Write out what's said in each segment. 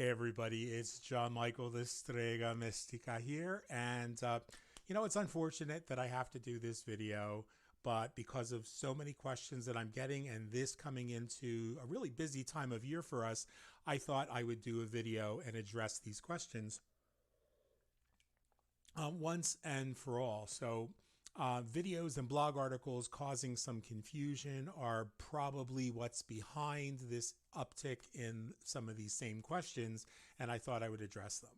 Hey everybody, it's John Michael the Strega Mystica here, and it's unfortunate that I have to do this video, but because of so many questions that I'm getting and this coming into a really busy time of year for us, I thought I would do a video and address these questions once and for all. So videos and blog articles causing some confusion are probably what's behind this uptick in some of these same questions, and I thought I would address them.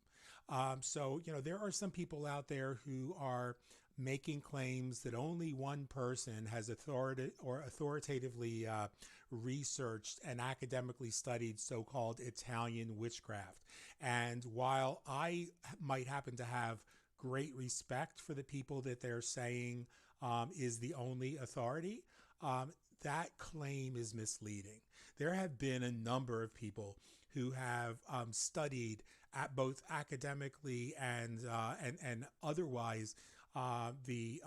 There are some people out there who are making claims that only one person has authoritatively researched and academically studied so-called Italian witchcraft. And while I might happen to have great respect for the people that they're saying is the only authority, that claim is misleading. There have been a number of people who have studied at both academically and otherwise the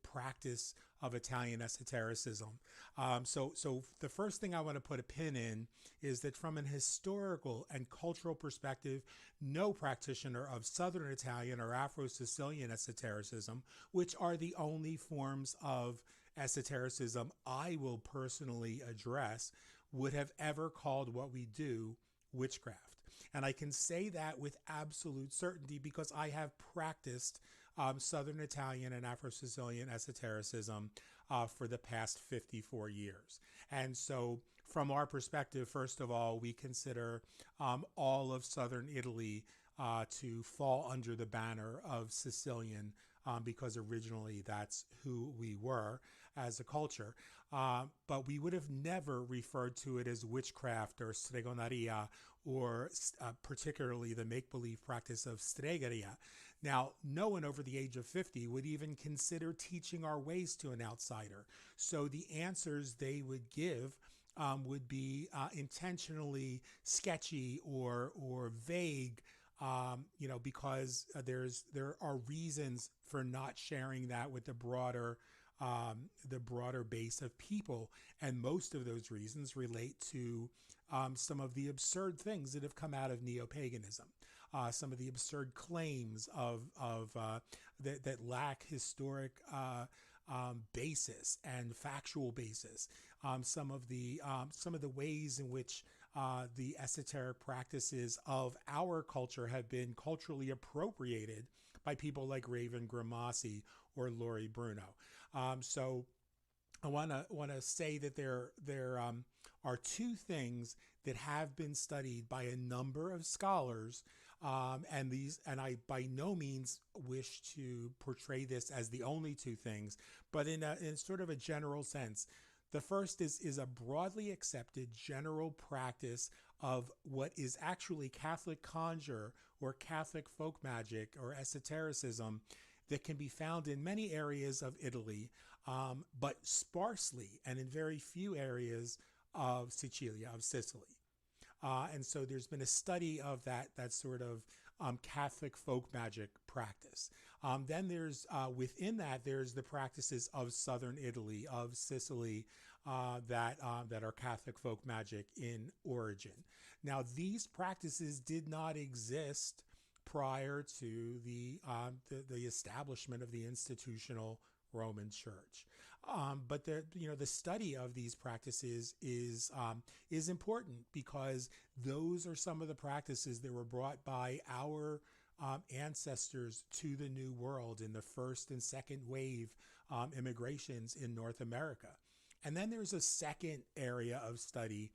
practice of Italian esotericism. So the first thing I want to put a pin in is that from an historical and cultural perspective, no practitioner of Southern Italian or Afro-Sicilian esotericism, which are the only forms of esotericism I will personally address, would have ever called what we do witchcraft. And I can say that with absolute certainty because I have practiced Southern Italian and Afro-Sicilian esotericism for the past 54 years. And so from our perspective, first of all, we consider all of Southern Italy to fall under the banner of Sicilian because originally that's who we were as a culture. But we would have never referred to it as witchcraft or stregoneria or particularly the make-believe practice of stregoria. Now, no one over the age of 50 would even consider teaching our ways to an outsider. So the answers they would give would be intentionally sketchy or vague, because there are reasons for not sharing that with the broader base of people, and most of those reasons relate to some of the absurd things that have come out of neo-paganism, some of the absurd claims that lack historic basis and factual basis. Some of the ways in which the esoteric practices of our culture have been culturally appropriated by people like Raven Grimassi or Lori Bruno. So I want to say that there are two things that have been studied by a number of scholars, and I by no means wish to portray this as the only two things, but in sort of a general sense. The first is a broadly accepted general practice of what is actually Catholic conjure or Catholic folk magic or esotericism that can be found in many areas of Italy, but sparsely and in very few areas of Sicily. And so there's been a study of that sort of Catholic folk magic practice. Then there's within that there's the practices of Southern Italy, of Sicily, that are Catholic folk magic in origin. Now these practices did not exist prior to the establishment of the institutional Roman Church. But the study of these practices is important because those are some of the practices that were brought by our ancestors to the New World in the first and second wave immigrations in North America. And then there's a second area of study,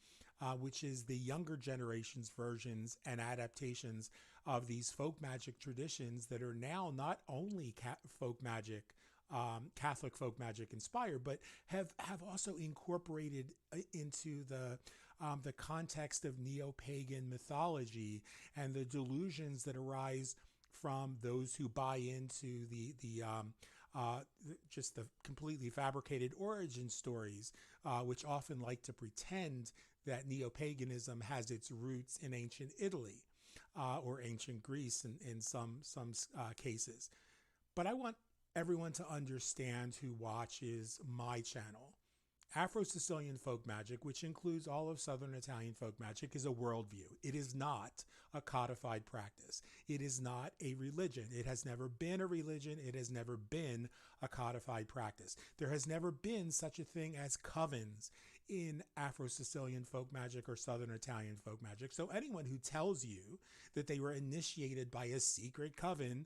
which is the younger generation's versions and adaptations of these folk magic traditions that are now not only Catholic folk magic inspired, but have also incorporated into the context of neo-pagan mythology and the delusions that arise from those who buy into just the completely fabricated origin stories, which often like to pretend that neo-paganism has its roots in ancient Italy or ancient Greece in some cases. But I want everyone to understand who watches my channel Afro-Sicilian folk magic, which includes all of Southern Italian folk magic, is a worldview. It is not a codified practice. It is not a religion. It has never been a religion. It has never been a codified practice. There has never been such a thing as covens in Afro-Sicilian folk magic or Southern Italian folk magic. So anyone who tells you that they were initiated by a secret coven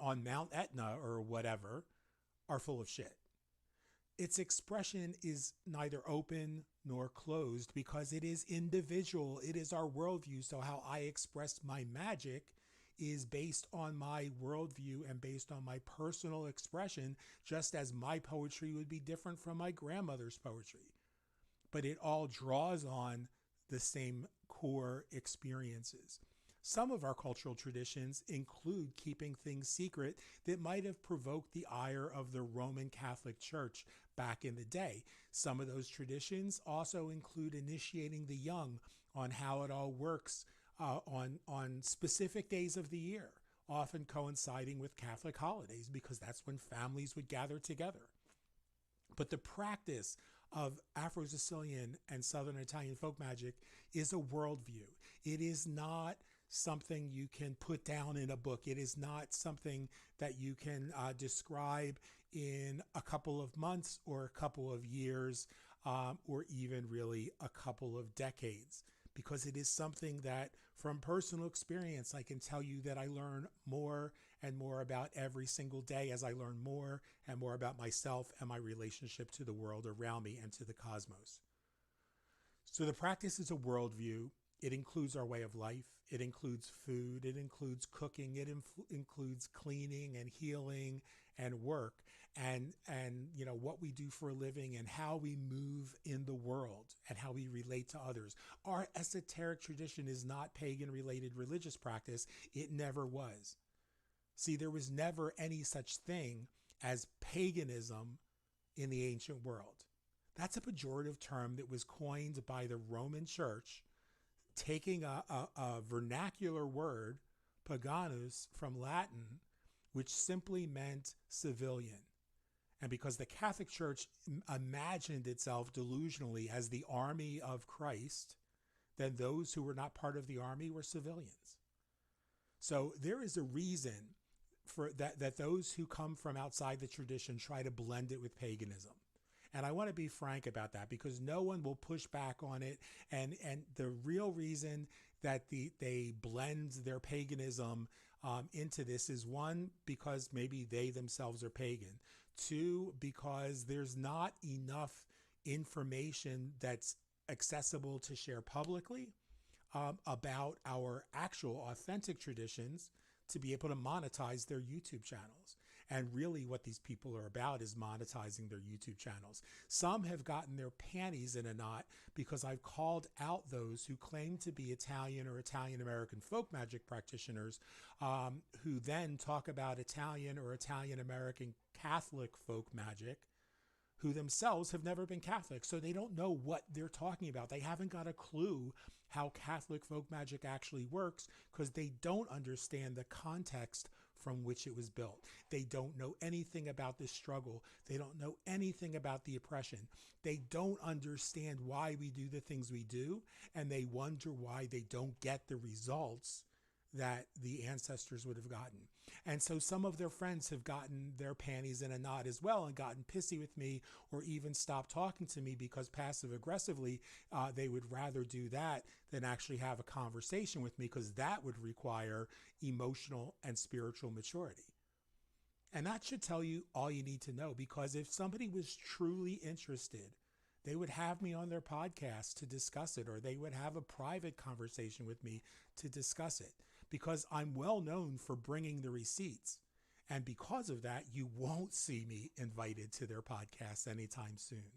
on Mount Etna or whatever are full of shit. Its expression is neither open nor closed because it is individual. It is our worldview. So how I express my magic is based on my worldview and based on my personal expression, just as my poetry would be different from my grandmother's poetry. But it all draws on the same core experiences. Some of our cultural traditions include keeping things secret that might have provoked the ire of the Roman Catholic Church back in the day. Some of those traditions also include initiating the young on how it all works on specific days of the year, often coinciding with Catholic holidays because that's when families would gather together. But the practice of Afro-Sicilian and Southern Italian folk magic is a worldview. It is not something you can put down in a book. It is not something that you can describe in a couple of months or a couple of years or even really a couple of decades, because it is something that from personal experience, I can tell you that I learn more and more about every single day as I learn more and more about myself and my relationship to the world around me and to the cosmos. So the practice is a worldview. It includes our way of life. It includes food. It includes cooking. It includes cleaning and healing and work and you know what we do for a living and how we move in the world and how we relate to others. Our esoteric tradition is not pagan-related religious practice. It never was. See, there was never any such thing as paganism in the ancient world. That's a pejorative term that was coined by the Roman Church, taking a vernacular word, paganus, from Latin, which simply meant civilian. And because the Catholic Church imagined itself delusionally as the army of Christ, then those who were not part of the army were civilians. So there is a reason for that those who come from outside the tradition try to blend it with paganism. And I want to be frank about that because no one will push back on it. And the real reason that they blend their paganism into this is, one, because maybe they themselves are pagan. Two, because there's not enough information that's accessible to share publicly about our actual authentic traditions to be able to monetize their YouTube channels. And really what these people are about is monetizing their YouTube channels. Some have gotten their panties in a knot because I've called out those who claim to be Italian or Italian American folk magic practitioners who then talk about Italian or Italian American Catholic folk magic, who themselves have never been Catholic. So they don't know what they're talking about. They haven't got a clue how Catholic folk magic actually works because they don't understand the context from which it was built. They don't know anything about the struggle. They don't know anything about the oppression. They don't understand why we do the things we do, and they wonder why they don't get the results that the ancestors would have gotten. And so some of their friends have gotten their panties in a knot as well and gotten pissy with me or even stopped talking to me because passive aggressively they would rather do that than actually have a conversation with me, because that would require emotional and spiritual maturity. And that should tell you all you need to know, because if somebody was truly interested, they would have me on their podcast to discuss it, or they would have a private conversation with me to discuss it, because I'm well known for bringing the receipts. And because of that, you won't see me invited to their podcast anytime soon.